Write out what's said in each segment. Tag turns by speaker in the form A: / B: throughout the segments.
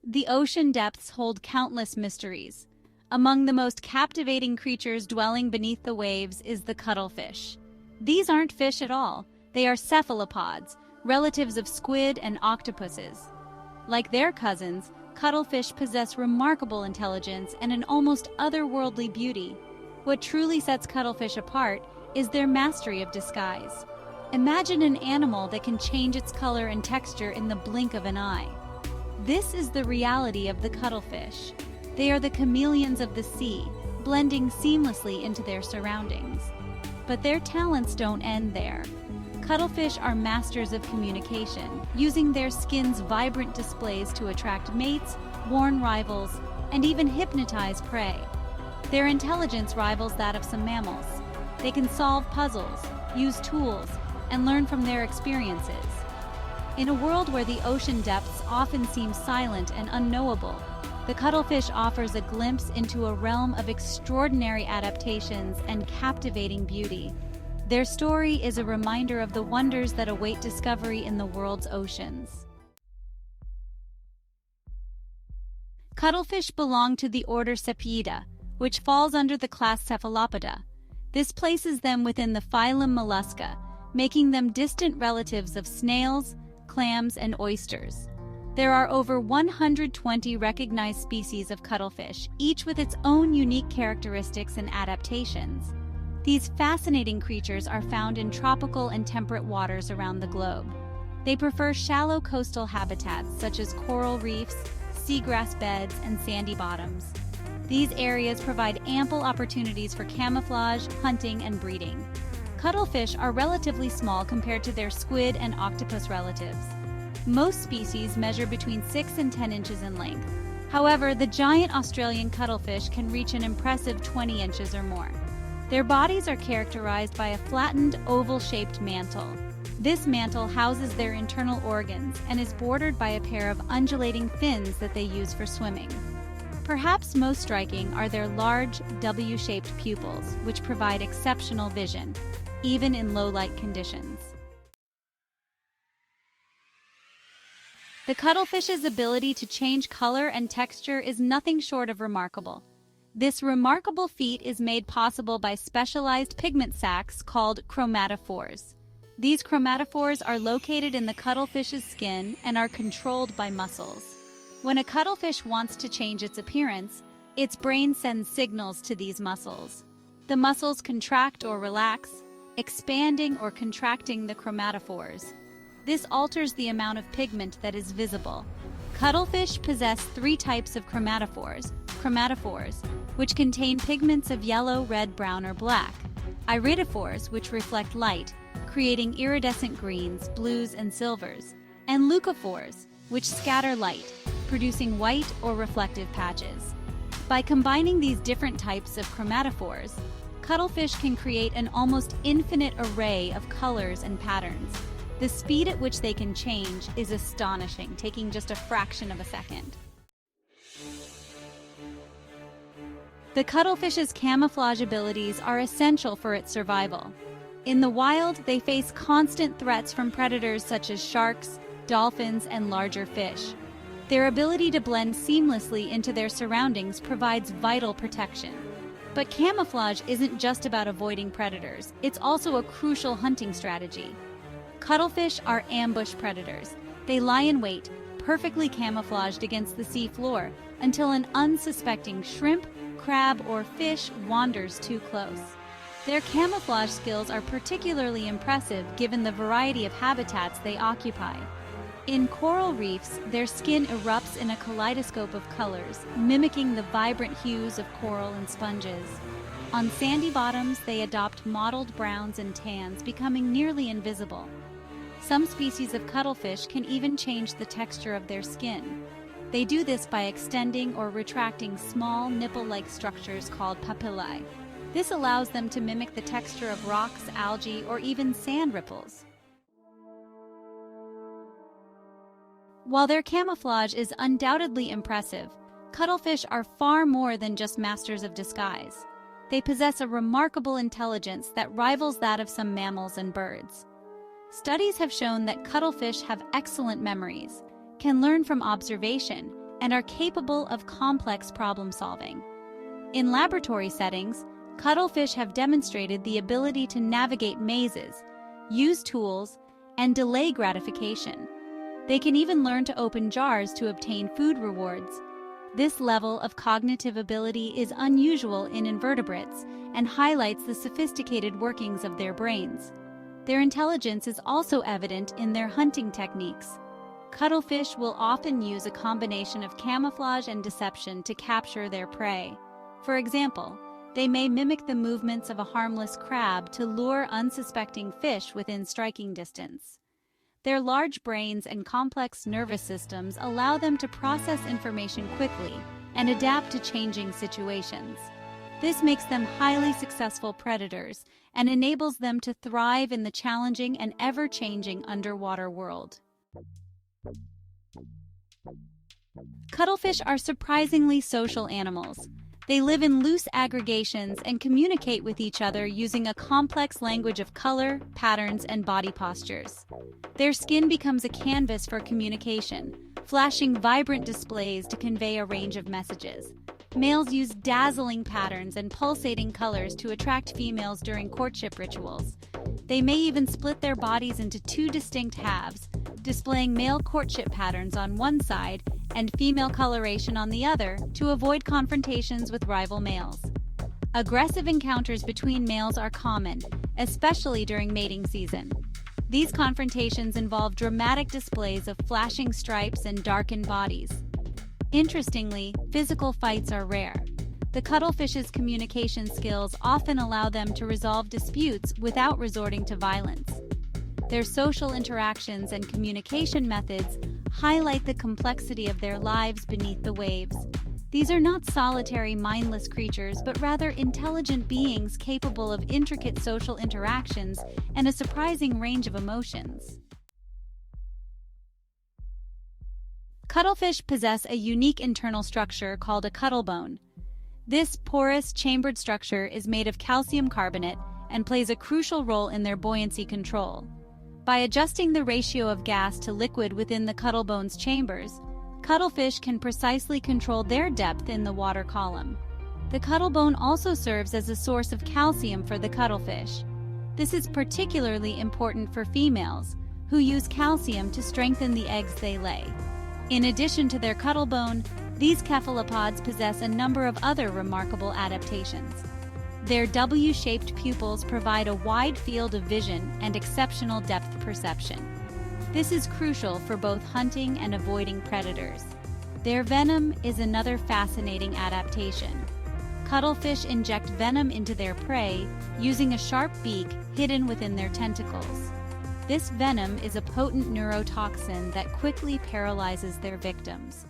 A: The ocean depths hold countless mysteries. Among the most captivating creatures dwelling beneath the waves is the cuttlefish. These aren't fish at all. They are cephalopods, relatives of squid and octopuses. Like their cousins, cuttlefish possess remarkable intelligence and an almost otherworldly beauty. What truly sets cuttlefish apart is their mastery of disguise. Imagine an animal that can change its color and texture in the blink of an eye. This is the reality of the cuttlefish. They are the chameleons of the sea, blending seamlessly into their surroundings. But their talents don't end there. Cuttlefish are masters of communication, using their skin's vibrant displays to attract mates, warn rivals, and even hypnotize prey. Their intelligence rivals that of some mammals. They can solve puzzles, use tools, and learn from their experiences. In a world where the ocean depths often seem silent and unknowable, the cuttlefish offers a glimpse into a realm of extraordinary adaptations and captivating beauty. Their story is a reminder of the wonders that await discovery in the world's oceans. Cuttlefish belong to the order Cepiida, which falls under the class Cephalopoda. This places them within the phylum Mollusca, making them distant relatives of snails, clams, and oysters. There are over 120 recognized species of cuttlefish, each with its own unique characteristics and adaptations. These fascinating creatures are found in tropical and temperate waters around the globe. They prefer shallow coastal habitats such as coral reefs, seagrass beds, and sandy bottoms. These areas provide ample opportunities for camouflage, hunting, and breeding. Cuttlefish are relatively small compared to their squid and octopus relatives. Most species measure between 6 and 10 inches in length. However, the giant Australian cuttlefish can reach an impressive 20 inches or more. Their bodies are characterized by a flattened, oval-shaped mantle. This mantle houses their internal organs and is bordered by a pair of undulating fins that they use for swimming. Perhaps most striking are their large, W-shaped pupils, which provide exceptional vision, even in low-light conditions. The cuttlefish's ability to change color and texture is nothing short of remarkable. This remarkable feat is made possible by specialized pigment sacs called chromatophores. These chromatophores are located in the cuttlefish's skin and are controlled by muscles. When a cuttlefish wants to change its appearance, its brain sends signals to these muscles. The muscles contract or relax, expanding or contracting the chromatophores. This alters the amount of pigment that is visible. Cuttlefish possess 3 types of chromatophores, which contain pigments of yellow, red, brown, or black, iridophores, which reflect light, creating iridescent greens, blues, and silvers, and leucophores, which scatter light, producing white or reflective patches. By combining these different types of chromatophores, cuttlefish can create an almost infinite array of colors and patterns. The speed at which they can change is astonishing, taking just a fraction of a second. The cuttlefish's camouflage abilities are essential for its survival. In the wild, they face constant threats from predators such as sharks, dolphins, and larger fish. Their ability to blend seamlessly into their surroundings provides vital protection. But camouflage isn't just about avoiding predators, it's also a crucial hunting strategy. Cuttlefish are ambush predators. They lie in wait, perfectly camouflaged against the sea floor, until an unsuspecting shrimp, crab, or fish wanders too close. Their camouflage skills are particularly impressive given the variety of habitats they occupy. In coral reefs, their skin erupts in a kaleidoscope of colors, mimicking the vibrant hues of coral and sponges. On sandy bottoms, they adopt mottled browns and tans, becoming nearly invisible. Some species of cuttlefish can even change the texture of their skin. They do this by extending or retracting small, nipple-like structures called papillae. This allows them to mimic the texture of rocks, algae, or even sand ripples. While their camouflage is undoubtedly impressive, cuttlefish are far more than just masters of disguise. They possess a remarkable intelligence that rivals that of some mammals and birds. Studies have shown that cuttlefish have excellent memories, can learn from observation, and are capable of complex problem-solving. In laboratory settings, cuttlefish have demonstrated the ability to navigate mazes, use tools, and delay gratification. They can even learn to open jars to obtain food rewards. This level of cognitive ability is unusual in invertebrates and highlights the sophisticated workings of their brains. Their intelligence is also evident in their hunting techniques. Cuttlefish will often use a combination of camouflage and deception to capture their prey. For example, they may mimic the movements of a harmless crab to lure unsuspecting fish within striking distance. Their large brains and complex nervous systems allow them to process information quickly and adapt to changing situations. This makes them highly successful predators and enables them to thrive in the challenging and ever-changing underwater world. Cuttlefish are surprisingly social animals. They live in loose aggregations and communicate with each other using a complex language of color, patterns, and body postures. Their skin becomes a canvas for communication, flashing vibrant displays to convey a range of messages. Males use dazzling patterns and pulsating colors to attract females during courtship rituals. They may even split their bodies into two distinct halves, displaying male courtship patterns on one side and female coloration on the other to avoid confrontations with rival males. Aggressive encounters between males are common, especially during mating season. These confrontations involve dramatic displays of flashing stripes and darkened bodies. Interestingly, physical fights are rare. The cuttlefish's communication skills often allow them to resolve disputes without resorting to violence. Their social interactions and communication methods highlight the complexity of their lives beneath the waves. These are not solitary, mindless creatures, but rather intelligent beings capable of intricate social interactions and a surprising range of emotions. Cuttlefish possess a unique internal structure called a cuttlebone. This porous, chambered structure is made of calcium carbonate and plays a crucial role in their buoyancy control. By adjusting the ratio of gas to liquid within the cuttlebone's chambers, cuttlefish can precisely control their depth in the water column. The cuttlebone also serves as a source of calcium for the cuttlefish. This is particularly important for females, who use calcium to strengthen the eggs they lay. In addition to their cuttlebone, these cephalopods possess a number of other remarkable adaptations. Their W-shaped pupils provide a wide field of vision and exceptional depth perception. This is crucial for both hunting and avoiding predators. Their venom is another fascinating adaptation. Cuttlefish inject venom into their prey using a sharp beak hidden within their tentacles. This venom is a potent neurotoxin that quickly paralyzes their victims.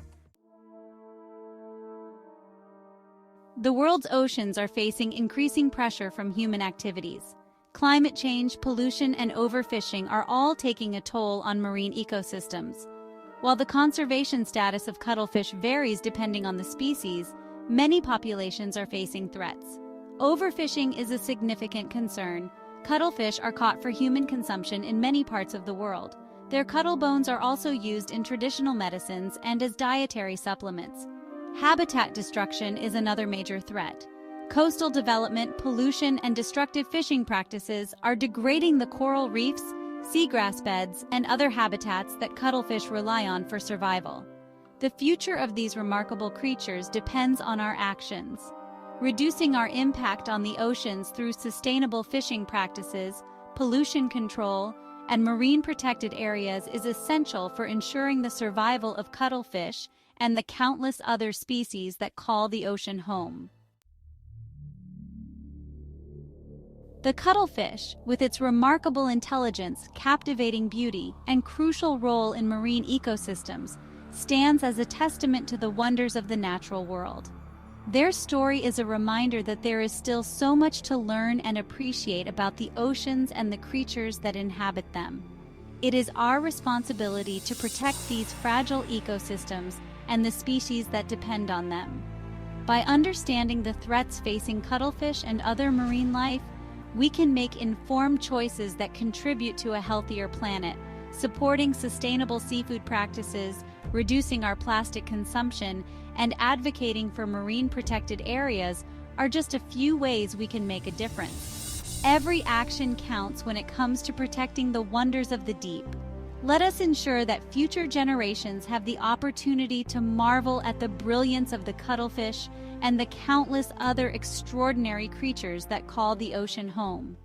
A: The world's oceans are facing increasing pressure from human activities. Climate change, pollution, and overfishing are all taking a toll on marine ecosystems. While the conservation status of cuttlefish varies depending on the species, many populations are facing threats. Overfishing is a significant concern. Cuttlefish are caught for human consumption in many parts of the world. Their cuttlebones are also used in traditional medicines and as dietary supplements. Habitat destruction is another major threat. Coastal development, pollution, and destructive fishing practices are degrading the coral reefs, seagrass beds, and other habitats that cuttlefish rely on for survival. The future of these remarkable creatures depends on our actions. Reducing our impact on the oceans through sustainable fishing practices, pollution control, and marine protected areas is essential for ensuring the survival of cuttlefish and the countless other species that call the ocean home. The cuttlefish, with its remarkable intelligence, captivating beauty, and crucial role in marine ecosystems, stands as a testament to the wonders of the natural world. Their story is a reminder that there is still so much to learn and appreciate about the oceans and the creatures that inhabit them. It is our responsibility to protect these fragile ecosystems and the species that depend on them. By understanding the threats facing cuttlefish and other marine life, we can make informed choices that contribute to a healthier planet, Supporting sustainable seafood practices, reducing our plastic consumption, and advocating for marine protected areas are just a few ways we can make a difference. Every action counts when it comes to protecting the wonders of the deep. Let us ensure that future generations have the opportunity to marvel at the brilliance of the cuttlefish and the countless other extraordinary creatures that call the ocean home.